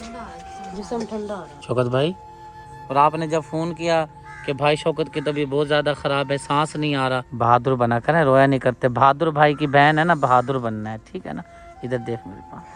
जिस्म ठंडा हो रहा शौकत भाई, और आपने जब फ़ोन किया कि भाई शौकत की तबीयत बहुत ज़्यादा ख़राब है, सांस नहीं आ रहा, बहादुर बना करें, रोया नहीं करते। बहादुर भाई की बहन है ना, बहादुर बनना है, ठीक है ना। इधर देख मेरे पास,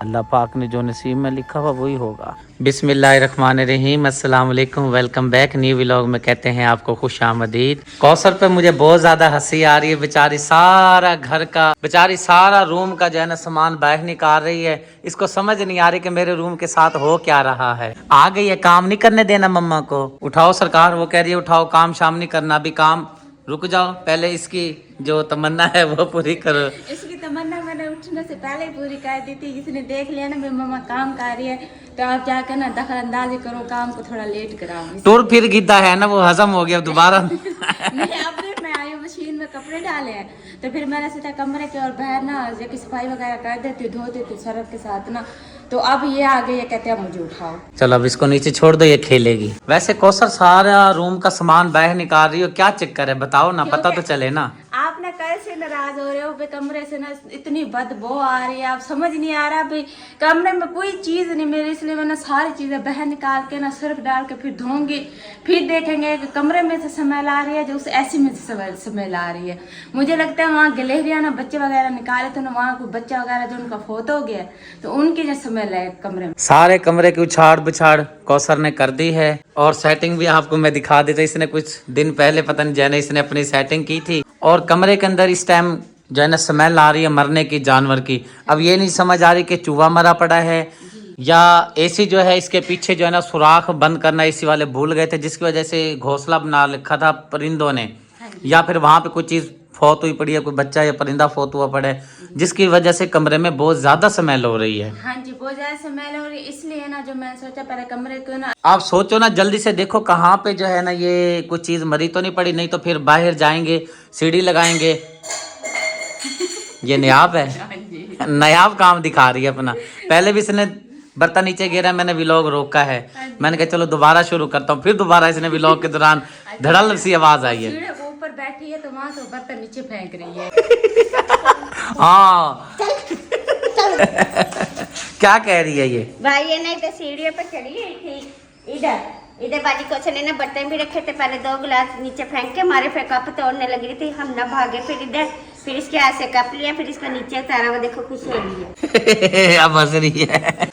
अल्लाह पाक ने जो नसीब में लिखा हुआ वही होगा। बिस्मिल्लाहिर्रहमानिर्रहीम, अस्सलाम वालेकुम, वेलकम बैक। न्यू व्लॉग में कहते हैं आपको खुश आमदीद। कौसर पे मुझे बहुत ज़्यादा हंसी आ रही है। बेचारी सारा घर का, बेचारी सारा रूम का जो है ना सामान बाहर निकाल रही है। इसको समझ नहीं आ रही कि मेरे रूम के साथ हो क्या रहा है। आ गई है, काम नहीं करने देना मम्मा को। उठाओ सरकार, वो कह रही है उठाओ, काम शाम नहीं करना, अभी काम रुक जाओ, पहले इसकी जो तमन्ना है वो पूरी करो। इसकी तमन्ना मैंने उठने से पहले ही पूरी कर दी थी। इसने देख लिया ना मेरी मम्मा काम कर रही है, तो आप जाकर ना दखल अंदाजी करो, काम को थोड़ा लेट कराओ। टूर फिर गीता है ना, वो हजम हो गया दोबारा। नहीं, अब फिर मैं आई मशीन में कपड़े डाले हैं, तो फिर मैंने सोचा कमरे के और बाहर ना जो सफाई वगैरह कर देती, धो देती सर्फ के साथ ना। तो अब ये आ गई है, कहते हैं मुझे उठाओ। चलो अब इसको नीचे छोड़ दो, ये खेलेगी। वैसे कौसर सारा रूम का सामान बाहर निकाल रही हो, क्या चक्कर है बताओ ना, पता तो चले ना। आपने कल से नाराज हो रहे हो भाई, कमरे से ना इतनी बदबू आ रही है, आप समझ नहीं आ रहा भाई, कमरे में कोई चीज नहीं मेरी, इसलिए मैंने सारी चीजें बाहर निकाल के ना सर्फ डाल के फिर धोऊंगी। फिर देखेंगे कि कमरे में से स्मेल आ रही है, जो उस ऐसी में से स्मेल आ रही है। मुझे लगता है वहाँ गलेरिया ना बच्चे वगैरह निकाले तो ना, वहाँ कोई बच्चा वगैरह जो उनका फोत हो गया, तो उनकी जो स्मेल है कमरे में। सारे कमरे की उछाड़ बुछाड़ कौसर ने कर दी है, और सेटिंग भी आपको मैं दिखा देता। इसने कुछ दिन पहले पता नहीं जैने इसने अपनी सेटिंग की थी, और कमरे के अंदर इस टाइम जो है ना स्मेल आ रही है मरने की, जानवर की। अब ये नहीं समझ आ रही कि चूहा मरा पड़ा है या एसी जो है इसके पीछे जो है ना सुराख बंद करना एसी वाले भूल गए थे, जिसकी वजह से घोंसला बना रखा था परिंदों ने, या फिर वहां पे कोई चीज फौत हुई पड़ी है, कोई बच्चा या परिंदा फौत हुआ पड़े, जिसकी वजह से कमरे में बहुत ज्यादा स्मेल हो रही है। हाँ जी, बहुत ज्यादा स्मेल हो रही है, इसलिए ना जो मैं सोचा पहले कमरे को ना, आप सोचो ना, जल्दी से देखो कहाँ पे जो है ना ये कुछ चीज मरी तो नहीं पड़ी, नहीं तो फिर बाहर जाएंगे सीढ़ी लगाएंगे। ये नायाब है, नायाब काम दिखा रही है अपना। पहले भी इसने बर्तन नीचे गिरा, मैंने व्लॉग रोका है, मैंने कहा चलो दोबारा शुरू करता हूँ, फिर दोबारा इसने व्लॉग के दौरान धड़ल सी आवाज आई है। ऊपर बैठी है तो वहां से बर्तन नीचे फेंक रही है। हाँ क्या कह रही है ये भाई, ये नहीं तो सीढ़ियों पर चढ़ी गई थी। इधर इधर बाजी को ने बर्तन भी रखे थे, पहले 2 गिलास नीचे फेंक के मारे, फिर कप तोड़ने लगी थी, हम ना भागे, फिर इधर फिर इसके हाथ से कप लिया, फिर इसको नीचे उतारा, वो देखो खुश हो रही है। अब हंस रही है।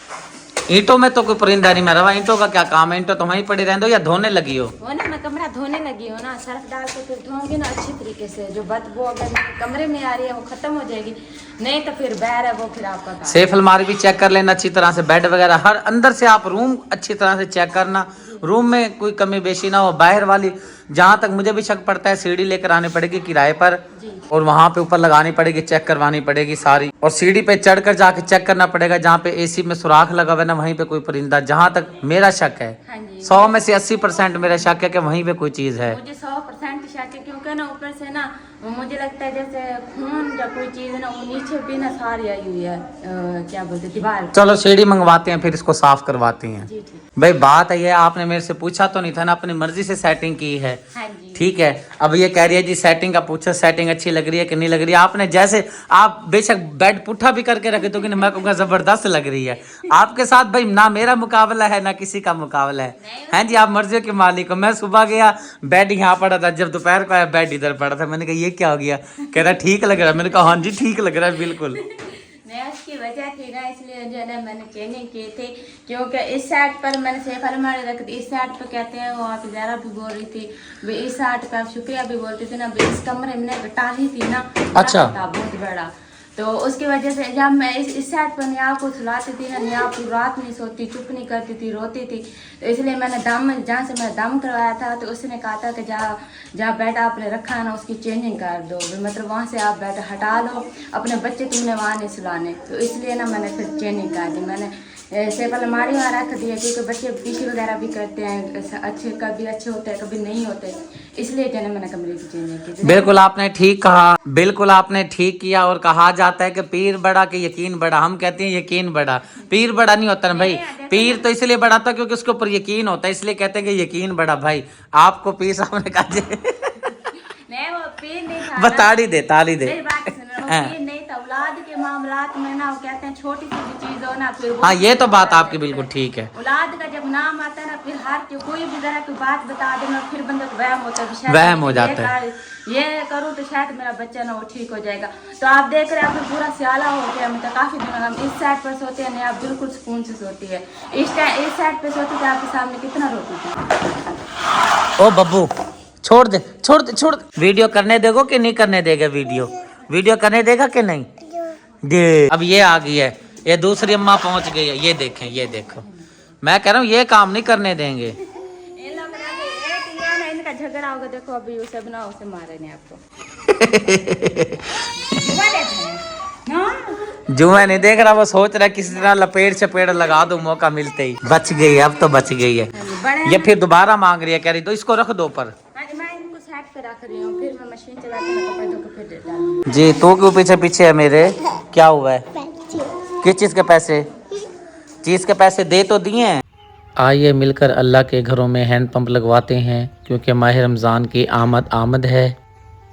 ईंटों में तो कोई परिंदा नहीं मरा हुआ, ईंटों का क्या काम है, ईंटों तो वहीं पड़ी रहने दो, या धोने लगी हो। वो ना मैं कमरा धोने लगी हूँ ना, सर्फ डाल के फिर धोऊंगी ना अच्छी तरीके से, जो बदबू अगर कमरे में आ रही है वो खत्म हो जाएगी, नहीं तो फिर बाहर है वो फिर आपका काम। सेफ अलमारी भी चेक कर लेना अच्छी तरह से, बेड वगैरह हर अंदर से आप रूम अच्छी तरह से चेक करना, रूम में कोई कमी बेशी ना हो। बाहर वाली जहाँ तक मुझे भी शक पड़ता है सीढ़ी लेकर आनी पड़ेगी किराए पर, और वहाँ पे ऊपर लगानी पड़ेगी, चेक करवानी पड़ेगी सारी, और सीढ़ी पे चढ़कर जाके चेक करना पड़ेगा जहाँ पे एसी में सुराख लगा हुआ है ना, वहीं पे कोई परिंदा, जहाँ तक मेरा शक है। हाँ जी, 100 में से 80% मेरा शक है कि वहीं पे कोई चीज है। मुझे 100% शक है, क्योंकि ना ऊपर से ना मुझे लगता है जैसे खून या कोई चीज है ना, वो नीचे भी ना सारी आई हुई है, क्या बोलते दीवार। चलो सीढ़ी मंगवाते हैं, फिर इसको साफ करवाते हैं। जी ठीक। भाई बात है ये, आपने मेरे से पूछा तो नहीं था ना, अपनी मर्जी से सेटिंग की है। हाँ जी। ठीक है, अब ये कह रही है जी सेटिंग का पूछो, सेटिंग अच्छी लग रही है कि नहीं लग रही है। आपने जैसे आप बेशक बेड पुट्ठा भी करके रखे तो, मैं कहूँगा जबरदस्त लग रही है। आपके साथ भाई ना मेरा मुकाबला है ना किसी का मुकाबला है, हैं जी, आप मर्जियों के मालिक हो। मैं सुबह गया, बेड यहाँ पड़ा था, जब दोपहर को आया बेड इधर पड़ा था, मैंने कहा ये क्या हो गया, कह रहा ठीक लग रहा है, मैंने कहा हाँ जी ठीक लग रहा है बिल्कुल। मैं उसकी वजह थी ना, इसलिए जो है ना मैंने चेंजिंग की थी, क्योंकि इस साइड पर मैंने सेफ अलमारी रखी थी, इस साइड पर कहते हैं वो आप ज़रा भी बोल रही थी भाई, इस साइड का शुक्रिया भी बोलती थी ना भाई, इस कमरे में टाली थी ना, अच्छा बहुत बड़ा, तो उसकी वजह से जब मैं इस साइड पर नियाब को सुलाती थी ना, नियाब पूरी रात नहीं सोती, चुप नहीं करती थी, रोती थी, तो इसलिए मैंने दम, जहाँ से मैं दम करवाया था, तो उसने कहा था कि जहाँ बेड आपने रखा है ना उसकी चेंजिंग कर दो, मतलब वहाँ से आप बेड हटा लो, अपने बच्चे तुमने वहाँ नहीं सुलाने, तो इसलिए ना मैंने फिर चेंजिंग कर दी। मैंने सेफ अलमारी वहाँ रख दिया, क्योंकि बच्चे पीछे वगैरह भी करते हैं, अच्छे कभी अच्छे होते हैं कभी नहीं होते, इसलिए जो है मैंने कमरे की चेंजिंग की। बिल्कुल आपने ठीक कहा, बिल्कुल आपने ठीक किया। और कहा जाता है कि पीर बड़ा कि यकीन बड़ा, हम कहते हैं यकीन बड़ा, पीर बड़ा नहीं होता ना भाई। पीर तो इसलिए बड़ा था क्योंकि उसके ऊपर यकीन होता है, इसलिए कहते हैं कि यकीन बड़ा। भाई आपको पीर साहब ने कहा नहीं, वो पीर नहीं था, बताड़ी दे ताली दे। मेरी बात सुनो, वो पीर नहीं था, औलाद के माँ नाम रात में ना वो कहते हैं छोटी सी भी चीज हो ना फिर वो हाँ ये तो बात आपकी बिल्कुल ठीक है। औलाद का जब नाम आता है ना फिर हर कोई भी तरह की बात बता देना फिर बंदे को वहम होता है कि शायद वहम हो जाता है। ये करूँ तो शायद मेरा बच्चा ना वो ठीक हो जाएगा। तो आप देख रहे हैं आपको पूरा सियाला हो गया, मतलब काफी दिनों हम इस साइड पर सोते हैं नहीं, आप बिल्कुल सुकून से सोती है। इस साइड पे सोती थी आपके सामने कितना रोती थी। ओ बब्बू छोड़ दे छोड़ दे छोड़ दे। वीडियो करने देगो कि नहीं करने देगा? वीडियो करने देगा कि नहीं दे। अब ये आ गई है, ये दूसरी अम्मा पहुंच गई है। ये देखें, ये देखो, मैं कह रहा हूँ ये काम नहीं करने देंगे। इनका झगड़ा होगा, देखो अभी उसे बना उसे मारे नहीं आपको। जुआ नहीं देख रहा, वो सोच रहा है किसी तरह लपेट चपेट लगा दो, मौका मिलते ही। बच गई, अब तो बच गई है। ये फिर दोबारा मांग रही है, कह रही तो इसको रख दो पर। मैं इनको सेट पे रख रही हूँ, फिर मैं मशीन चला के कपड़े धो के फिर डालूंगी। जी तो क्यों पीछे पीछे है मेरे? क्या हुआ है? किस चीज के पैसे? चीज के पैसे दे तो दिए हैं। आइए मिलकर अल्लाह के घरों में हैंडपंप लगवाते हैं, क्योंकि माह रमज़ान की आमद है।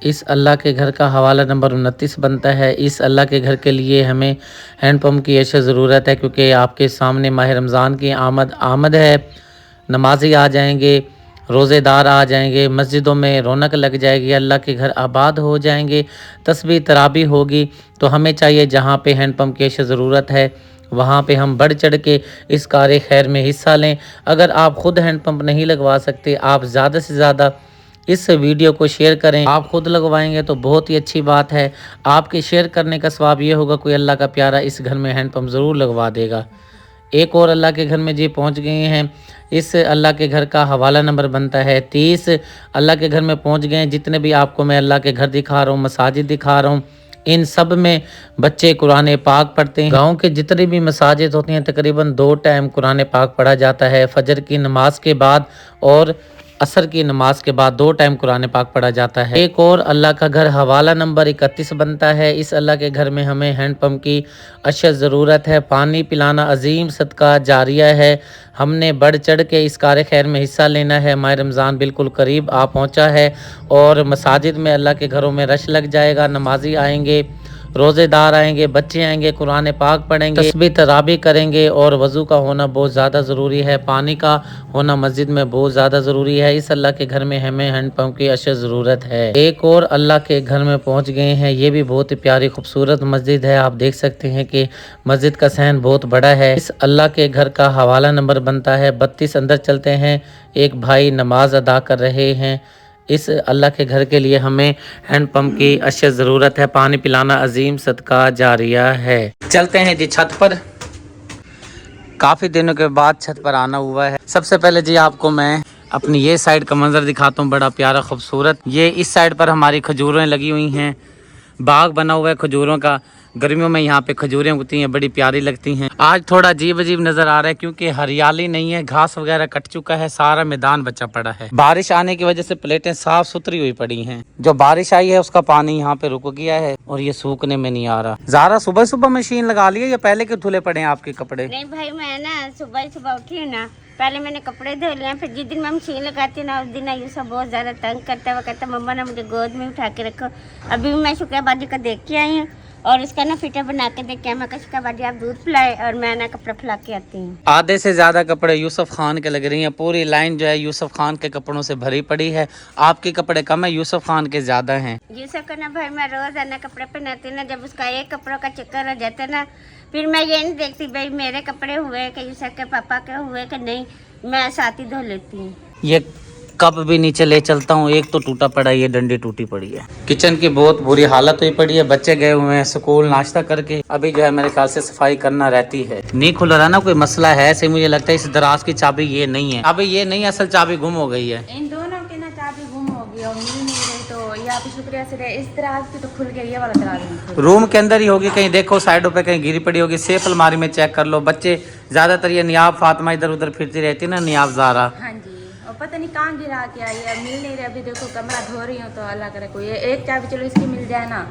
इस अल्लाह के घर का हवाला नंबर 29 बनता है। इस अल्लाह के घर के लिए हमें हैंडपम्प की अशद ज़रूरत है, क्योंकि आपके सामने माह रमज़ान की आमद है। नमाजी आ जाएंगे, रोज़ेदार आ जाएंगे, मस्जिदों में रौनक लग जाएगी, अल्लाह के घर आबाद हो जाएंगे, तस्बीह तराबी होगी। तो हमें चाहिए जहाँ पे हैंडपम्प की अशद ज़रूरत है वहाँ पे हम बढ़ चढ़ के इस कार खैर में हिस्सा लें। अगर आप ख़ुद हैंडपम्प नहीं लगवा सकते, आप ज़्यादा से ज़्यादा इस वीडियो को शेयर करें। आप खुद लगवाएंगे तो बहुत ही अच्छी बात है। आपके शेयर करने का सवाब ये होगा कोई अल्लाह का प्यारा इस घर में हैंडपम्प ज़रूर लगवा देगा। एक और अल्लाह के घर में जी पहुंच गए हैं। इस अल्लाह के घर का हवाला नंबर बनता है 30। अल्लाह के घर में पहुंच गए हैं। जितने भी आपको मैं अल्लाह के घर दिखा रहा हूँ, मसाजिद दिखा रहा हूँ, इन सब में बच्चे कुरान पाक पढ़ते हैं। गांव के जितनी भी मसाजिद होती हैं तकरीबन 2 टाइम कुरान पाक पढ़ा जाता है। फजर की नमाज के बाद और असर की नमाज के बाद 2 टाइम कुरान पाक पढ़ा जाता है। एक और अल्लाह का घर हवाला नंबर 31 बनता है। इस अल्लाह के घर में हमें हैंडपम्प की अशद ज़रूरत है। पानी पिलाना अजीम सदका जारिया है। हमने बढ़ चढ़ के इस कार खैर में हिस्सा लेना है। माह रमज़ान बिल्कुल करीब आ पहुंचा है और मसाजिद में अल्लाह के घरों में रश लग जाएगा। नमाजी आएंगे, रोज़ेदार आएंगे, बच्चे आएंगे, कुरान पाक पढ़ेंगे, तस्बीह तराबी करेंगे और वज़ू का होना बहुत ज़्यादा ज़रूरी है। पानी का होना मस्जिद में बहुत ज़्यादा ज़रूरी है। इस अल्लाह के घर में हमें हैंडपम्प की अशद ज़रूरत है। एक और अल्लाह के घर में पहुंच गए हैं। ये भी बहुत ही प्यारी खूबसूरत मस्जिद है। आप देख सकते हैं कि मस्जिद का सहन बहुत बड़ा है। इस अल्लाह के घर का हवाला नंबर बनता है 32। अंदर चलते हैं। एक भाई नमाज अदा कर रहे हैं। इस अल्लाह के घर के लिए हमें हैंडपम्प की अशद ज़रूरत है। पानी पिलाना अजीम सदका जारिया है। चलते हैं जी छत पर। काफ़ी दिनों के बाद छत पर आना हुआ है। सबसे पहले जी आपको मैं अपनी ये साइड का मंजर दिखाता हूँ, बड़ा प्यारा खूबसूरत। ये इस साइड पर हमारी खजूरें लगी हुई हैं, बाग बना हुआ है खजूरों का। गर्मियों में यहाँ पे खजूरें उगती हैं, बड़ी प्यारी लगती हैं। आज थोड़ा अजीब अजीब नज़र आ रहा है क्योंकि हरियाली नहीं है, घास वगैरह कट चुका है, सारा मैदान बचा पड़ा है। बारिश आने की वजह से प्लेटें साफ सुथरी हुई पड़ी हैं। जो बारिश आई है उसका पानी यहाँ पे रुक गया है और ये सूखने में नहीं आ रहा। ज़ारा सुबह सुबह मशीन लगा ली है या पहले के धुले पड़े हैं आपके कपड़े? नहीं भाई, मैं ना सुबह उठी हूँ ना, पहले मैंने कपड़े धो लिए, फिर जिस दिन मैं मशीन लगाती ना उस दिन यूसुफ बहुत ज़्यादा तंग करता हुआ कहता मम्मा ना मुझे गोद में उठा के रखो। अभी मैं शुक्राबाजी का देख के आई हूँ और उसका ना फिटर बना के देख के मैं शुक्राबाजी आप दूध पिलाए और मैं ना कपड़ा फैला के आती हूँ। आधे से ज़्यादा कपड़े यूसुफ खान के लग रही हैं। पूरी लाइन जो है यूसुफ खान के कपड़ों से भरी पड़ी है। आपके कपड़े कम है, यूसुफ खान के ज़्यादा हैं। यूसुफ का ना भाई मैं रोज़ आना कपड़े पहनाती ना, जब उसका एक कपड़ों का चक्कर हो जाता ना फिर मैं ये नहीं देखती भाई मेरे कपड़े हुए कि यूसुफ के पापा के हुए कि नहीं, मैं साथ ही धो लेती हूँ। ये कप भी नीचे ले चलता हूँ, एक तो टूटा पड़ा है, ये डंडी टूटी पड़ी है। किचन की बहुत बुरी हालत हुई पड़ी है। बच्चे गए हुए हैं स्कूल नाश्ता करके, अभी जो है मेरे ख्याल से सफाई करना रहती है। नहीं खुल रहा ना, कोई मसला है ऐसे मुझे लगता है। इस दराज की चाबी ये नहीं है, अभी ये नहीं, असल चाबी गुम हो गई है। इन दोनों की ना चाबी गुम हो गई और मिल नहीं रही, तो ये आप शुक्रिया से इस दराज की तो खुल गई, ये वाला दराज रूम के अंदर ही होगी, कहीं देखो साइडों पे कहीं गिरी पड़ी होगी। सेफ अलमारी में चेक कर लो। बच्चे ज्यादातर ये नियाब फातिमा इधर उधर फिरती रहती है ना, नियाब ज़ारा। हाँ जी, और पता नहीं कहाँ गिरा के आई है, मिल नहीं रही। अभी देखो कमरा धो रही हूँ तो अल्लाह करे कोई एक चाबी चलो इसकी मिल जाए ना,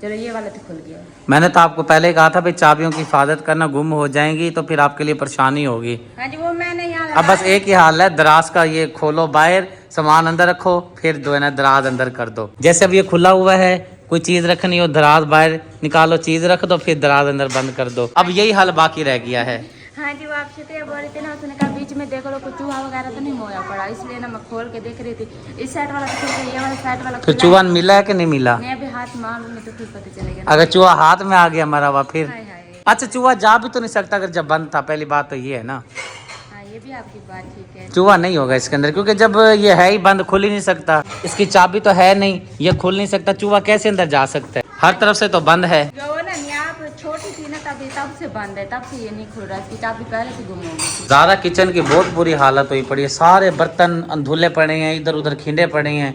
चलो ये वाला तो खुल गया। मैंने तो आपको पहले ही कहा था भाई चाबियों की हिफाजत करना, गुम हो जाएंगी तो फिर आपके लिए परेशानी होगी। हाँ जी, वो मैंने यहाँ अब बस एक ही हाल है, दराज का ये खोलो बाहर, सामान अंदर रखो, फिर जो है ना दराज अंदर कर दो। जैसे अब ये खुला हुआ है, कोई चीज रखनी हो दराज बाहर निकालो, चीज रख दो, फिर दराज अंदर बंद कर दो। अब यही हाल बाकी रह गया है। हाँ जी, वो आपसे तो ये बोल रहे थे ना, उसने कहा बीच में देखो कोई चूहा वगैरह तो नहीं मोया पड़ा, इसलिए ना मैं खोल के देख रही थी। इस साइड वाला तो खुल गया, ये वाला साइड वाला फिर चूहा मिला है कि नहीं मिला? मैं अभी हाथ मार लूंगी तो फिर पता चलेगा। अगर चूहा हाथ में आ गया मरा हुआ फिर? हाय हाय। अच्छा, चूहा जा भी तो नहीं सकता अगर जब बंद था, पहली बात तो ये है ना। हाँ, ये भी आपकी बात ठीक है। चूहा नहीं होगा इसके अंदर, क्योंकि जब ये है ही बंद, खुल ही नहीं सकता, इसकी चाबी तो है नहीं, ये खुल नहीं सकता, चूहा कैसे अंदर जा सकता है? हर तरफ से तो बंद है। जो ना यहाँ छोटी थी ना तभी, तब से बंद है, तब से ये नहीं खुल रहा, इसकी चाबी पहले से गुम हो गई। ज़्यादा किचन की बहुत बुरी हालत हुई पड़ी है, सारे बर्तन धुले पड़े हैं, इधर उधर खिंडे पड़े हैं।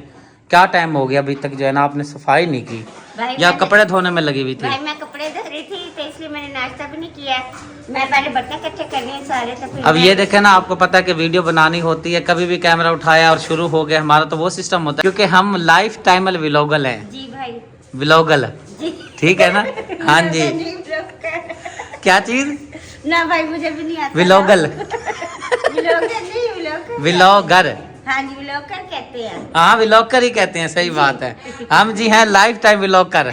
क्या टाइम हो गया अभी तक जो है ना आपने सफाई नहीं की, या कपड़े धोने में लगी हुई थी? भाई मैं कपड़े धो रही थी तो इसलिए मैंने नाश्ता भी नहीं किया। मैं पहले बर्तन इकट्ठे करने हैं सारे, तो फिर अब ये देखे ना, आपको पता है कि वीडियो बनानी होती है, कभी भी कैमरा उठाया और शुरू हो गया, हमारा तो वो सिस्टम होता है, क्योंकि हम लाइफ टाइमल व्लॉगल हैं। जी भाई, व्लॉगल, जी ठीक है ना? हाँ जी। क्या चीज? ना भाई मुझे भी नहीं आता। व्लॉगल, व्लॉगर नहीं, व्लॉगर। व्लॉगर, हाँ जी, व्लॉगर कहते हैं। हाँ व्लॉगर ही कहते हैं, सही बात है। हम जी हैं लाइफ टाइम व्लॉगर।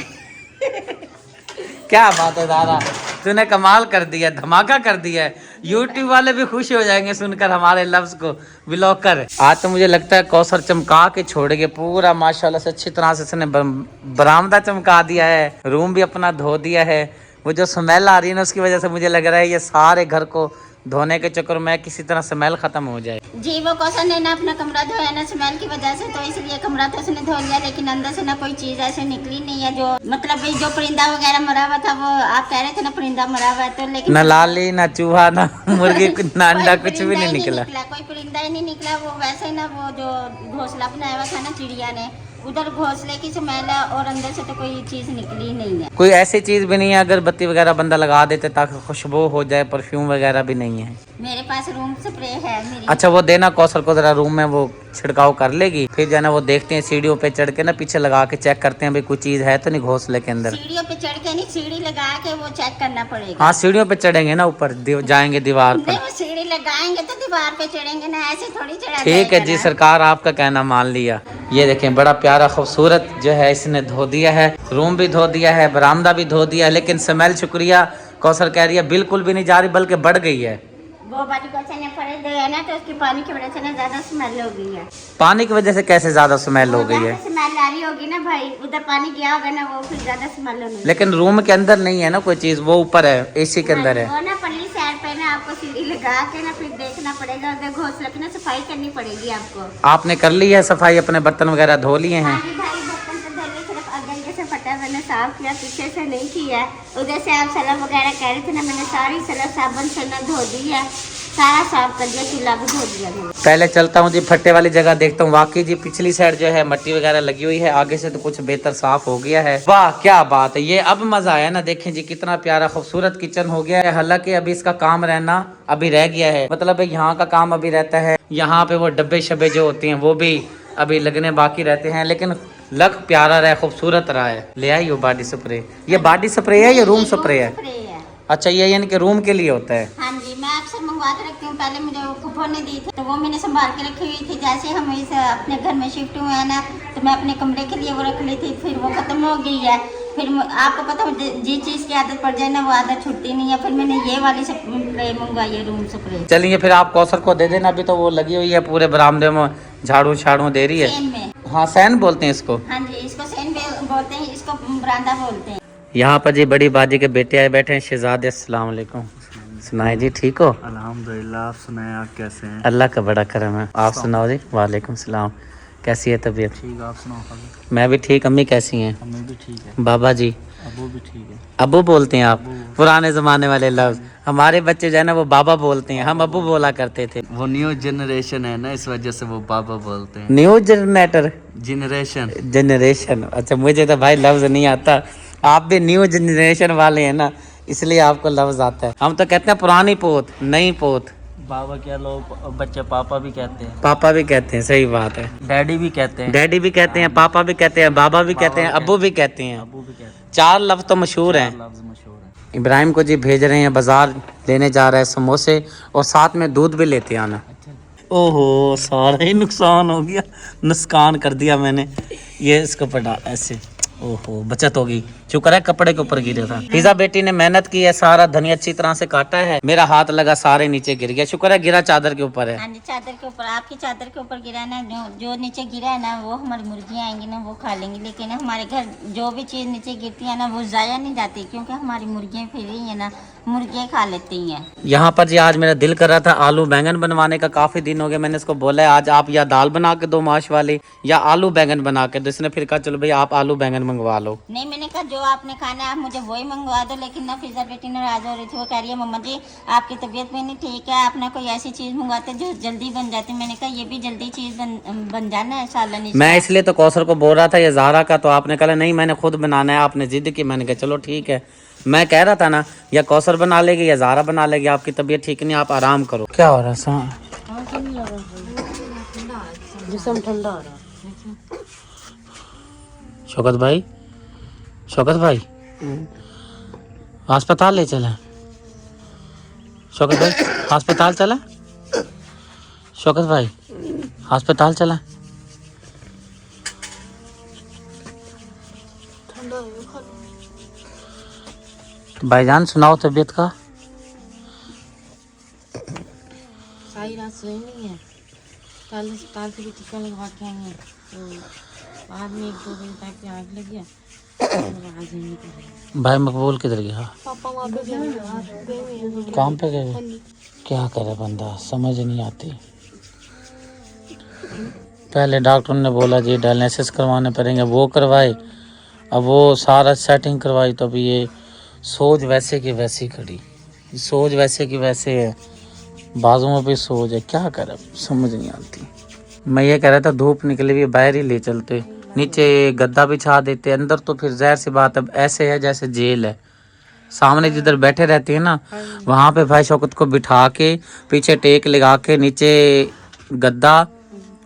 क्या बात है दादा, तूने कमाल कर दिया, धमाका कर दिया है। यूट्यूब वाले भी खुश हो जाएंगे सुनकर हमारे लफ्ज को, व्लॉगर। आज तो मुझे लगता है कौसर चमका के छोड़ेंगे पूरा, माशाल्लाह से अच्छी तरह से इसने बरामदा चमका दिया है, रूम भी अपना धो दिया है। वो जो स्मेल आ रही है ना, उसकी वजह से मुझे लग रहा है ये सारे घर को धोने के चक्कर में किसी तरह स्मेल खत्म हो जाए। जी, वो कौशल ने ना अपना कमरा धोया ना स्मेल की वजह से, तो इसलिए कमरा तो उसने धो लिया, लेकिन अंदर से ना कोई चीज ऐसे निकली नहीं है। जो मतलब जो परिंदा वगैरह मरा हुआ था, वो आप कह रहे थे ना परिंदा मरा हुआ है, तो लेकिन न लाली न चूहा न मुर्गी न अंडा कुछ भी नहीं निकला। कोई परिंदा ही नहीं निकला। वो वैसे ना वो जो घोंसला बनाया हुआ था ना चिड़िया ने, उधर घोंसले की स्मेल है और अंदर से तो कोई चीज निकली नहीं है। कोई ऐसी चीज भी नहीं है, अगर बत्ती वगैरह बंदा लगा देते ताकि खुशबू हो जाए, परफ्यूम वगैरह भी नहीं है। मेरे पास रूम स्प्रे है मेरी। अच्छा, वो देना कौशल को जरा, रूम में वो छिड़काव कर लेगी, फिर जो है ना वो देखते हैं सीढ़ियों पे चढ़ के ना, पीछे लगा के चेक करते हैं भाई कोई चीज है तो नहीं घोंसले के अंदर। सीढ़ियों पे चढ़ के नहीं, सीढ़ी लगा के वो चेक करना पड़ेगा। हाँ, सीढ़ियों पे चढ़ेंगे ना, ऊपर जाएंगे दीवार पर। वो सीढ़ी लगाएंगे तो दीवार पे चढ़ेंगे ना, ऐसे थोड़ी चढ़ा। ठीक है जी, सरकार आपका कहना मान लिया। ये देखें बड़ा प्यारा खूबसूरत जो है इसने धो दिया है, रूम भी धो दिया है, बरामदा भी धो दिया है, लेकिन स्मेल, शुक्रिया कौशल कह रही है, बिल्कुल भी नहीं जा रही, बल्कि बढ़ गई है। वो बाटी को ने पड़े गए ना, तो उसकी पानी की वजह से ना ज्यादा स्मेल हो गई है। पानी की वजह से कैसे ज्यादा स्मेल हो गई है? स्मेल आ रही होगी ना भाई, उधर पानी गया होगा ना, वो फिर ज्यादा स्मेल होगी। लेकिन रूम के अंदर नहीं है ना कोई चीज, वो ऊपर है, एसी के अंदर है। वो ना पल्ली साइड पे ना आपको सीढ़ी लगा के ना फिर देखना पड़ेगा, उधर घोंसले की ना सफाई करनी पड़ेगी आपको। आपने कर ली है सफाई, अपने बर्तन वगैरह धो लिए हैं? हाँ जी भाई, बर्तन तो धो लिए, सिर्फ गंदे से फटा मैंने साफ किया, पीछे से नहीं किया। उधर से आप सलाह वगैरह कह रहे थे ना, मैंने सारी सलाह साबुन से ना धो दी है, सारा साफ कर दिया, चूल्हा भी धो दिया मैंने। पहले चलता हूँ जी फट्टे वाली जगह देखता हूँ, वाकई जी पिछली साइड जो है मट्टी वगैरह लगी हुई है, आगे से तो कुछ बेहतर साफ हो गया है। वाह क्या बात है, ये अब मजा आया ना। देखें जी कितना प्यारा खूबसूरत किचन हो गया है। हालांकि अभी इसका काम रहना अभी रह गया है, मतलब यहाँ का काम अभी रहता है, यहाँ पे वो डब्बे शब्बे जो होते हैं वो भी अभी लगने बाकी रहते हैं, लेकिन लग प्यारा रहा है, खूबसूरत रहा है। ले आई हो बॉडी स्प्रे, ये बॉडी स्प्रे है या रूम स्प्रे है? अच्छा, ये यानी कि रूम के लिए होता है। हाँ जी, मैं अक्सर मंगवा के रखती हूँ, पहले मुझे वो फूफो ने दी थी, तो वो मैंने संभाल के रखी हुई थी। जैसे हम इस अपने घर में शिफ्ट हुए हैं ना, तो मैं अपने कमरे के लिए वो रख ली थी, फिर वो खत्म हो गई है। फिर आपको पता है जिस चीज़ की आदत पड़ जाए ना, वो आदत छुटती नहीं है। फिर मैंने ये वाली स्प्रे मंगवाई है, रूम स्प्रे। चलिए फिर आप कौसर को दे देना, अभी तो वो लगी हुई है पूरे बरामदे में, झाड़ू छाड़ू दे रही है। सैन में, हाँ सैन बोलते हैं इसको। हाँ जी, इसको सैन बोलते हैं, इसको बरामदा बोलते हैं। यहाँ पर जी बड़ी बाजी के बेटे आए बैठे हैं, शहजादे। अस्सलाम वालेकुम। सुनाए जी, ठीक हो? अल्हम्दुलिल्लाह, आप सुनाए, आप कैसे हैं? अल्लाह का बड़ा करम है। आप सुनाओ जी। वालेकुम सलाम। कैसी है तबीयत? ठीक, आप सुनाओ? मैं भी ठीक। अम्मी कैसी हैं? अम्मी भी ठीक है, बाबा जी? अबू भी ठीक है। अबू बोलते हैं आप? पुराने जमाने वाले लफ्ज। हमारे बच्चे जो है ना वो बाबा बोलते हैं, हम अबू बोला करते थे। वो न्यू जनरेशन है ना, इस वजह से वो बाबा बोलते हैं। New generator? जनरेशन। अच्छा, मुझे तो भाई लफ्ज नहीं आता, आप भी न्यू जनरेशन वाले हैं ना, इसलिए आपको लफ्ज आता है। हम तो कहते हैं पुरानी पोत, नई पोत। बाबा क्या लोग बच्चे पापा भी कहते हैं, पापा भी कहते हैं, सही बात है। डैडी भी कहते हैं, डैडी भी कहते हैं, पापा भी कहते हैं, बाबा भी कहते हैं, अब्बू भी कहते हैं। अबू भी कहते हैं। 4 लफ्ज तो मशहूर हैं। लफ्ज मशहूर है। इब्राहिम को जी भेज रहे हैं बाजार, लेने जा रहा है समोसे और साथ में दूध भी लेते आना। ओहो, सारा ही नुकसान हो गया, नुकसान कर दिया मैंने। ये इसको पटा ऐसे, ओहो बचत होगी। शुक्र है कपड़े के ऊपर गिरा था। फिजा बेटी ने मेहनत की है, सारा धनिया अच्छी तरह से काटा है, मेरा हाथ लगा सारे नीचे गिर गया। शुक्र है गिरा चादर के ऊपर है। हाँ जी, चादर के ऊपर, आपकी चादर के ऊपर गिरा ना, जो नीचे गिरा है ना वो हमारी मुर्गियाँ आएंगी ना वो खा लेंगी, लेकिन हमारे घर जो भी चीज़ नीचे गिरती है ना वो ज़ाया नहीं जाती, क्योंकि हमारी मुर्गियाँ फिर रही है ना, मुर्गियाँ खा लेती हैं। यहाँ पर जी आज मेरा दिल कर रहा था आलू बैंगन बनवाने का, काफी दिन हो गए। मैंने इसको बोला है आज आप या दाल बना के दो माश वाली या आलू बैंगन बना के दो। इसने फिर कहा चलो भाई आप आलू बैंगन मंगवा लो। नहीं, मैंने कहा जो आपने खाना है आप मुझे वही मंगवा दो, लेकिन ना फिजा बेटी नाराज हो रही थी। वो कह रही है मम्मा जी आपकी तबीयत में नहीं ठीक है, आप ना कोई ऐसी चीज़ मंगवाते जो जल्दी बन जाती। मैंने कहा ये भी जल्दी चीज़ बन जाना है सालन। मैं इसलिए तो कौसर को बोल रहा था ये ज़ारा का, तो आपने कहा नहीं मैंने खुद बनाना है, आपने जिद की। मैंने कहा चलो ठीक है। मैं कह रहा था ना या कौसर बना लेगी या ज़ारा बना लेगी, आपकी तबीयत ठीक नहीं, आप आराम करो। क्या हो रहा है? जिसम ठंडा हो रहा। शौकत भाई, शौकत भाई अस्पताल ले चला। शौकत भाई अस्पताल चला। शौकत भाई अस्पताल चला। भाईजान सुनाओ तबीयत का। सारी रात सोई नहीं है, कल अस्पताल से भी टीका लगवा के आई हैं, तो बाद में 1-2 बजे तक आग लग गया, आज नहीं कर रही। भाई मकबूल किधर गया? पापा वहाँ पे गए, काम पे गए। क्या करे बंदा, समझ नहीं आती। पहले डॉक्टर ने बोला जी डायलिसिस करवाने पड़ेंगे, वो करवाए, अब वो सारा सेटिंग करवाई, तो अभी ये सोज वैसे की वैसी खड़ी, सोज वैसे की वैसे है, बाजू में भी सोज है। क्या करे समझ नहीं आती। मैं ये कह रहा था धूप निकली हुई बाहर ही ले चलते, नीचे गद्दा बिछा देते, अंदर तो फिर ज़ाहिर सी बात अब ऐसे है जैसे जेल है। सामने जिधर बैठे रहते हैं ना वहाँ पे भाई शौकत को बिठा के पीछे टेक लगा के नीचे गद्दा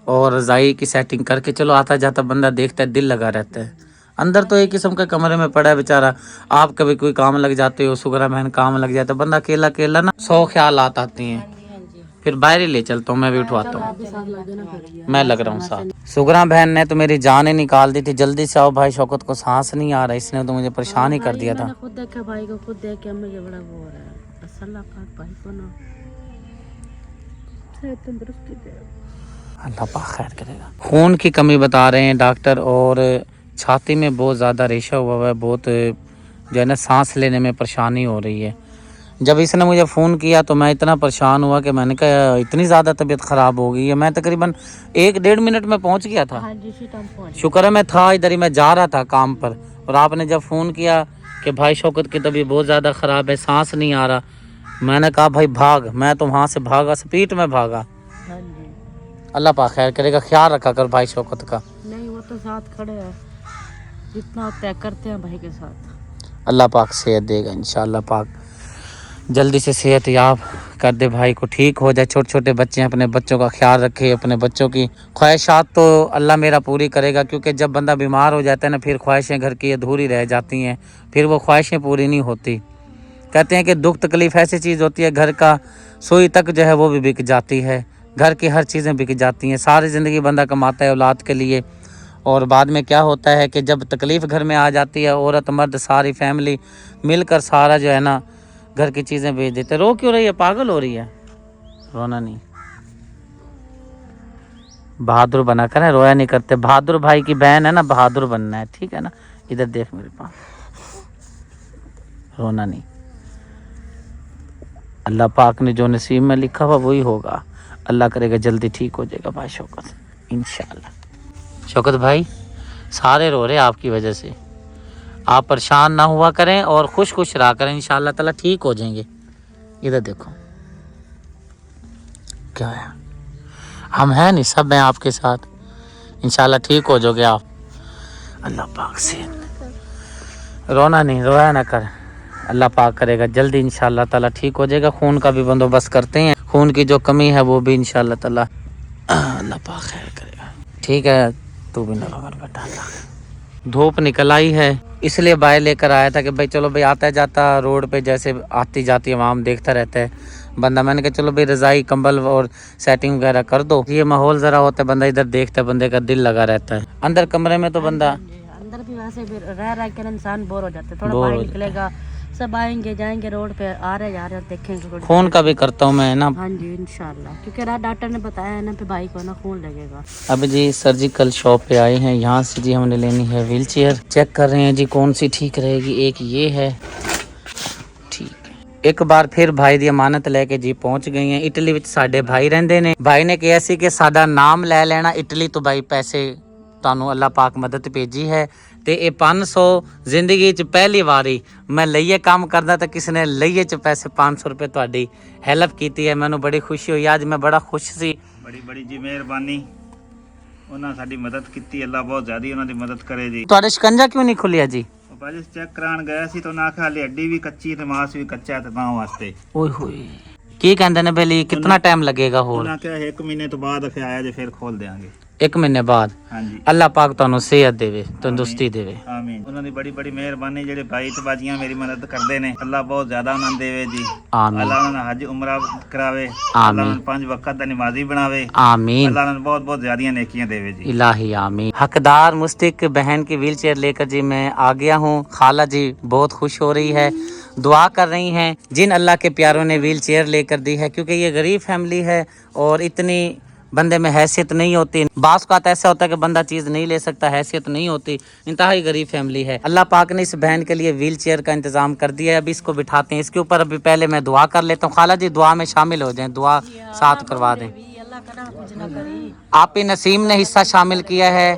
और रज़ाई की सेटिंग करके चलो, आता जाता बंदा देखता है, दिल लगा रहता है। अंदर तो एक किस्म के कमरे में पड़ा है बेचारा। आप कभी कोई काम लग जाते हो, सुगरा बहन काम लग जाता है, बंदा अकेला अकेला ना 100 ख्यालात आती हैं। फिर बाहर ही ले चलता हूँ, मैं भी उठवाता हूँ। मैं लग रहा हूँ साथ। सुगरा बहन ने तो मेरी जान ही निकाल दी थी, जल्दी से आओ भाई शौकत को सांस नहीं आ रहा, इसने तो मुझे परेशान ही कर दिया था। खुद देखा भाई को, खुद देख के मुझे बड़ा वो हो रहा है। बस अल्लाह पाक भाई को ना तंदुरुस्ती दे, अल्लाह पाक खैर करेगा। खून की कमी बता रहे हैं डॉक्टर, और छाती में बहुत ज़्यादा रेशा हुआ है, बहुत जो है ना सांस लेने में परेशानी हो रही है। जब इसने मुझे फ़ोन किया तो मैं इतना परेशान हुआ कि मैंने कहा इतनी ज़्यादा तबीयत ख़राब हो गई है। मैं तकरीबन 1-1.5 मिनट में पहुंच गया था। शुक्र है मैं था इधर ही, मैं जा रहा था काम पर, और आपने जब फ़ोन किया कि भाई शौकत की तबीयत बहुत ज़्यादा ख़राब है, सांस नहीं आ रहा, मैंने कहा भाई भाग। मैं तो वहाँ से भागा, स्पीड में भागा। अल्लाह पाक खैर करेगा, ख्याल रखा कर भाई शौकत का। नहीं वो तो साथ खड़े हैं, जितना तय करते हैं भाई के साथ। अल्लाह पाक सेहत देगा इंशाअल्लाह पाक, जल्दी से सेहत याब कर दे भाई को, ठीक हो जाए। छोटे छोटे बच्चे हैं, अपने बच्चों का ख्याल रखे, अपने बच्चों की ख्वाहिशात तो अल्लाह मेरा पूरी करेगा, क्योंकि जब बंदा बीमार हो जाता है ना फिर ख्वाहिशें घर की अधूरी रह जाती हैं, फिर वो ख्वाहिशें पूरी नहीं होती। कहते हैं कि दुख तकलीफ़ ऐसी चीज़ होती है, घर का सुई तक जो है वो भी बिक जाती है, घर की हर चीज़ें बिक जाती हैं। सारी ज़िंदगी बंदा कमाता है औलाद के लिए, और बाद में क्या होता है कि जब तकलीफ़ घर में आ जाती है, औरत मर्द सारी फैमिली मिलकर सारा जो है ना घर की चीज़ें बेच देते। रो क्यों रही है, पागल हो रही है? रोना नहीं, बहादुर बना कर है, रोया नहीं करते। बहादुर भाई की बहन है ना, बहादुर बनना है, ठीक है ना। इधर देख मेरे पास, रोना नहीं। अल्लाह पाक ने जो नसीब में लिखा हुआ वही होगा, अल्लाह करेगा जल्दी ठीक हो जाएगा भाई शौकत इंशाल्लाह। शौकत भाई सारे रो रहे आपकी वजह से, आप परेशान ना हुआ करें और खुश खुश रहा करें, इंशाल्लाह ताला ठीक हो जाएंगे। इधर देखो क्या है, हम हैं नहीं, सब हैं आपके साथ, इंशाल्लाह ठीक हो जाओगे आप। अल्लाह पाक से रोना नहीं, रोया ना कर, अल्लाह पाक करेगा जल्दी इंशाल्लाह ताला ठीक हो जाएगा। खून का भी बंदोबस्त करते हैं, खून की जो कमी है वो भी इंशाल्लाह ताला अल्लाह पाक खैर करेगा। ठीक है, तू भी ना मगर बेटा। धूप निकल आई है इसलिए बाहर लेकर आया था कि भाई चलो भाई आता जाता रोड पे जैसे आती जाती आवाम देखता रहता है बंदा। मैंने कहा चलो भाई रज़ाई कंबल और सेटिंग वगैरह कर दो, ये माहौल ज़रा होता है, बंदा इधर देखता है, बंदे का दिल लगा रहता है। अंदर कमरे में तो बंदा अंदर भी वैसे भी रह रह कर इंसान बोर हो जाता है, थोड़ा बोर बाहर हो निकलेगा, सब आएंगे जाएंगे रोड पे, आ रहे जा रहे और देखेंगे थोड़ी। खून का भी करता हूँ मैं ना। हाँ जी इंशाल्लाह, क्योंकि रात डॉक्टर ने बताया है ना कि भाई को ना खून लगेगा। अभी जी सर्जिकल शॉप पे आए हैं, यहाँ से जी हमने लेनी है व्हील चेयर। चेक कर रहे हैं जी कौन सी ठीक रहेगी। एक ये है, ठीक है। एक बार फिर भाई दी अमानत लेके जी पहुंच गई हैं। इटली विच साडे भाई रहंदे ने। भाई ने कहा सी कि साडा नाम ले लेना इटली तो भाई पैसे ਤੁਹਾਨੂੰ ਅੱਲਾਹ ਪਾਕ ਮਦਦ ਭੇਜੀ ਹੈ ਤੇ ਇਹ 500 ਜ਼ਿੰਦਗੀ 'ਚ ਪਹਿਲੀ ਵਾਰੀ ਮੈਂ ਲਈਏ ਕੰਮ ਕਰਦਾ ਤਾਂ ਕਿਸੇ ਨੇ ਲਈਏ 'ਚ ਪੈਸੇ 500 ਰੁਪਏ ਤੁਹਾਡੀ ਹੈਲਪ ਕੀਤੀ ਹੈ। ਮੈਨੂੰ ਬੜੀ ਖੁਸ਼ੀ ਹੋਈ, ਅੱਜ ਮੈਂ ਬੜਾ ਖੁਸ਼ ਸੀ। ਬੜੀ ਬੜੀ ਜੀ ਮਿਹਰਬਾਨੀ, ਉਹਨਾਂ ਸਾਡੀ ਮਦਦ ਕੀਤੀ, ਅੱਲਾ ਬਹੁਤ ਜ਼ਿਆਦਾ ਉਹਨਾਂ ਦੀ ਮਦਦ ਕਰੇ ਜੀ। ਤੁਹਾਡੇ ਸ਼ਿਕੰਜਾ ਕਿਉਂ ਨਹੀਂ ਖੁੱਲਿਆ ਜੀ? ਉਹ ਭਾਜੀ ਚੈੱਕ ਕਰਾਉਣ ਗਿਆ ਸੀ ਤਾਂ ਉਹਨਾਂ ਆਖਿਆ ਹਾਲੇ ਹੱਡੀ ਵੀ ਕੱਚੀ ਤੇ ਮਾਸ ਵੀ ਕੱਚਾ ਹੈ ਤੇ ਤਾਂ ਵਾਸਤੇ ਓਏ ਹੋਏ ਕੀ ਕਹਿੰਦੇ ਨੇ ਬੇਲੀ ਕਿੰਨਾ ਟਾਈਮ ਲੱਗੇਗਾ ਹੋਰ? ਉਹਨਾਂ ਕਿਹਾ 1 ਮਹੀਨੇ ਤੋਂ ਬਾਅਦ ਅਖੇ ਆਇਆ ਜੇ ਫਿਰ ਖੋਲ ਦੇਾਂਗੇ। 1 ਮਹੀਨੇ ਬਾਅਦ? ਹਾਂਜੀ। ਅੱਲਾਹ ਪਾਕ ਤੁਹਾਨੂੰ ਸਿਹਤ ਦੇਵੇ, ਤੰਦਰੁਸਤੀ ਦੇਵੇ। ਆਮੀਨ। ਉਹਨਾਂ ਦੀ ਬੜੀ ਬੜੀ ਮਿਹਰਬਾਨੀ, ਜਿਹੜੇ ਭਾਈ ਤੇ ਬਾਜੀਆਂ ਮੇਰੀ ਮਦਦ ਕਰਦੇ ਨੇ, ਅੱਲਾ ਬਹੁਤ ਜ਼ਿਆਦਾ ਉਹਨਾਂ ਨੂੰ ਦੇਵੇ ਜੀ। ਆਮੀਨ। ਅੱਲਾ ਉਹਨਾਂ ਨੂੰ ਹਜ ਉਮਰਾ ਕਰਾਵੇ, ਅੱਲਾ ਉਹਨਾਂ ਨੂੰ 5 ਵਕਤ ਦਾ ਨਮਾਜ਼ੀ ਬਣਾਵੇ, आमीन। ਅੱਲਾ ਉਹਨਾਂ ਨੂੰ ਬਹੁਤ ਬਹੁਤ ਜ਼ਿਆਦੀਆਂ ਨੇਕੀਆਂ ਦੇਵੇ ਜੀ। इलाही आमीन। हकदार मुस्तिक बहन की व्हील चेयर लेकर जी मैं आ गया हूँ। खाला जी बहुत खुश हो रही है, दुआ कर रही हैं जिन अल्लाह के प्यारों ने व्हील चेयर लेकर दी है, क्योंकि ये गरीब फैमिली है और इतनी बंदे में हैसियत नहीं होती। बास का ऐसा होता है कि बंदा चीज़ नहीं ले सकता, हैसियत नहीं होती। इंतहाई गरीब फैमिली है। अल्लाह पाक ने इस बहन के लिए व्हील चेयर का इंतज़ाम कर दिया है। अभी इसको बिठाते हैं इसके ऊपर। अभी पहले मैं दुआ कर लेता हूँ। खाला जी दुआ में शामिल हो जाएं, दुआ साथ करवा दें। आप ही नसीम ने हिस्सा शामिल किया है,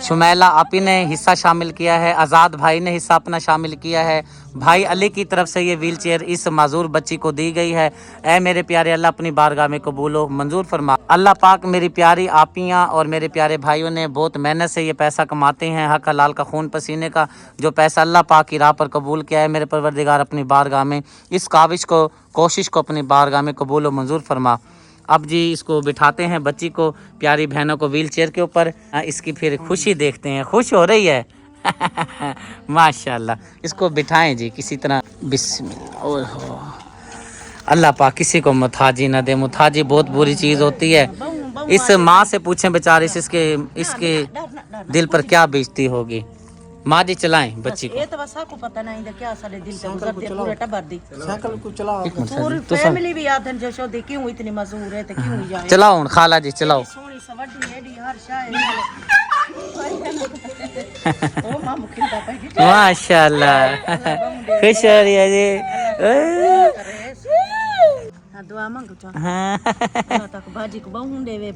शुमैला आप ही ने हिस्सा शामिल किया है, आज़ाद भाई ने हिस्सा अपना शामिल किया है। भाई अली की तरफ से ये व्हील चेयर इस माजूर बच्ची को दी गई है। ऐ मेरे प्यारे अल्लाह अपनी बारगाह में कबूल हो मंजूर फरमा। अल्लाह पाक मेरी प्यारी आपियाँ और मेरे प्यारे भाइयों ने बहुत मेहनत से ये पैसा कमाते हैं, हक हलाल का खून पसीने का जो पैसा अल्लाह पाक की राह पर कबूल किया है। मेरे परवरदिगार अपनी बारगाह में इस काविश को कोशिश को अपनी बारगाह में कबूल हो मंजूर फरमा। अब जी इसको बिठाते हैं बच्ची को, प्यारी बहनों को व्हील चेयर के ऊपर। इसकी फिर खुशी देखते हैं, खुश हो रही है माशाल्लाह। इसको बिठाएं जी किसी तरह। बिस्मिल्लाह। ओए हो अल्लाह पाक किसी को मुताजी ना दे। मुताजी बहुत बुरी चीज़ होती है। इस माँ से पूछें बेचारे इसके दिल पर क्या बीतती होगी। माँ जी चलाएं बच्ची को। ये तो बस आपको पता नहीं था क्या सारे दिल पे गुजरते पूरे टब्बर दी। साइकिल को चलाओ। एक मिनट पूरी तो फैमिली भी याद है जो शोदे क्यों इतनी मशहूर है तो क्यों जाए। चलाओ खाला जी चलाओ। सोनी सवड़ी एडी हर शाय ओ मां मुखिंदा भाई माशाल्लाह खुश हो रही है जी। दुआ मांगो चा हाँ। अल्लाह तक बाजी को बहु देवे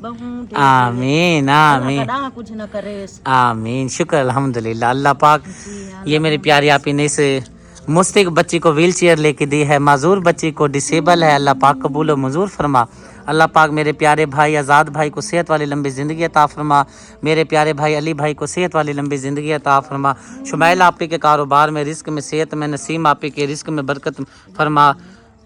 आमीन आमीन कदा कुछ न करे। आमीन। शुक्र अल्हम्दुलिल्लाह। अल्लाह पाक ये मेरी प्यारी आपी ने इस मुस्तिक बच्ची को व्हील चेयर लेके दी है, माजूर बच्ची को, डिसेबल है। अल्लाह पाक कबूल व मंजूर फरमा। अल्लाह पाक मेरे प्यारे भाई आज़ाद भाई को सेहत वाली लंबी ज़िंदगी अता फरमा। मेरे प्यारे भाई अली भाई को सेहत वाली लंबी ज़िंदगी अता फरमा। शुमैला आपी के कारोबार में, रिस्क में, सेहत में, नसीम आपी के रिस्क में बरकत फरमा।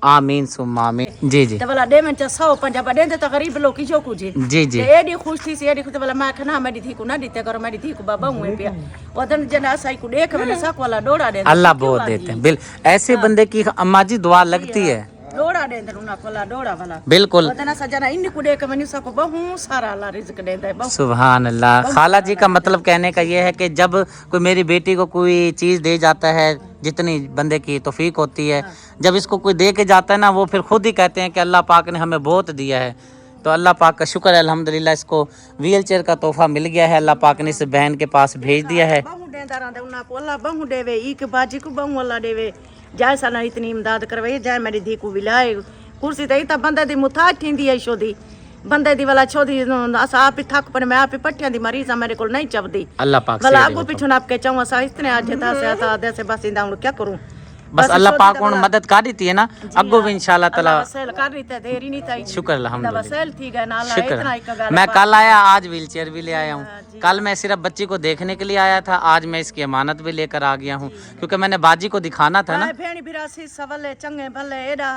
आमीन सुम्मा आमीन। जी जी तो वाला डे में 150 बड़े तो गरीब लोग की जो कुछ जी जी एडी खुश थी एडी खुश वाला मैं खाना मेरी थी को ना दीते करो मेरी थी को बाबा हुए पे वदन जना साई को देख मैंने सक वाला डोड़ा दे। अल्लाह बहुत देते हैं। बिल ऐसे बंदे की अम्मा जी दुआ लगती है। डोड़ा दे ना वाला डोड़ा वाला बिल्कुल। वदन सजना इन को देख मैंने सको बहुत सारा अल्लाह रिज़्क देता है बहुत। सुभान अल्लाह। खाला जी का मतलब कहने का ये है कि जब कोई मेरी बेटी को कोई चीज़ दे जाता है, जितनी बंदे की तौफीक होती है, जब इसको कोई दे के जाता है ना, वो फिर खुद ही कहते हैं कि अल्लाह पाक ने हमें बहुत दिया है। तो अल्लाह पाक का शुक्र है अल्हम्दुलिल्लाह, इसको व्हील चेयर का तोहफा मिल गया है। अल्लाह पाक ने इस बहन के पास भेज दिया है। बहु देंदा रहंदा उना को अल्लाह बहु देवे ई के बाजी को बहु अल्लाह देवे जाय साला इतनी इमदाद करवे जाय मेरी धी को विलाए कुर्सी ते ता बंदे दी मुताज थींदी है शोदी बंदे दी वाला छोदी असा आप थक पर मैं आप पट्टियां दी मरीज मेरे को नहीं चबदी। अल्लाह पाक वाला आगू पीछे आपके चाहूं असा इतने आज था से आता दे से बस इंदा क्या करूं। बस अल्लाह पाक उन मदद कर दी है ना, अगो भी इंशाल्लाह ताला वसेल कर रही थे देरी नहीं था। शुक्र अल्हम्दुलिल्लाह। वसेल थी गए नाला शुक्र। इतना एक गल मैं कल आया, आज व्हील चेयर भी ले आया हूँ। कल मैं सिर्फ बच्ची को देखने के लिए आया था, आज मैं इसकी अमानत भी लेकर आ गया हूँ, क्योंकि मैंने बाजी को दिखाना था ना। भेणी बिरासी सवले चंगे भले एडा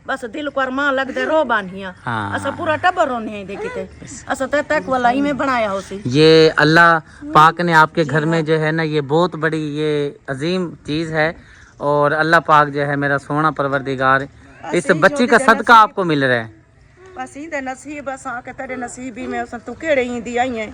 बस दिल को अरमान लगदे रो बानिया। हाँ। असा पूरा टबर रोने है देखते असा तक वाला ही में बनाया हो सी। ये अल्लाह पाक ने आपके घर में जो है ना, ये बहुत बड़ी ये अजीम चीज़ है। और अल्लाह पाक जो है मेरा सोना परवरदिगार इस बच्ची का सदका आपको मिल रहा है। बस इंदे नसीब असा के तेरे नसीबी में असा तू केड़े इंदी आई है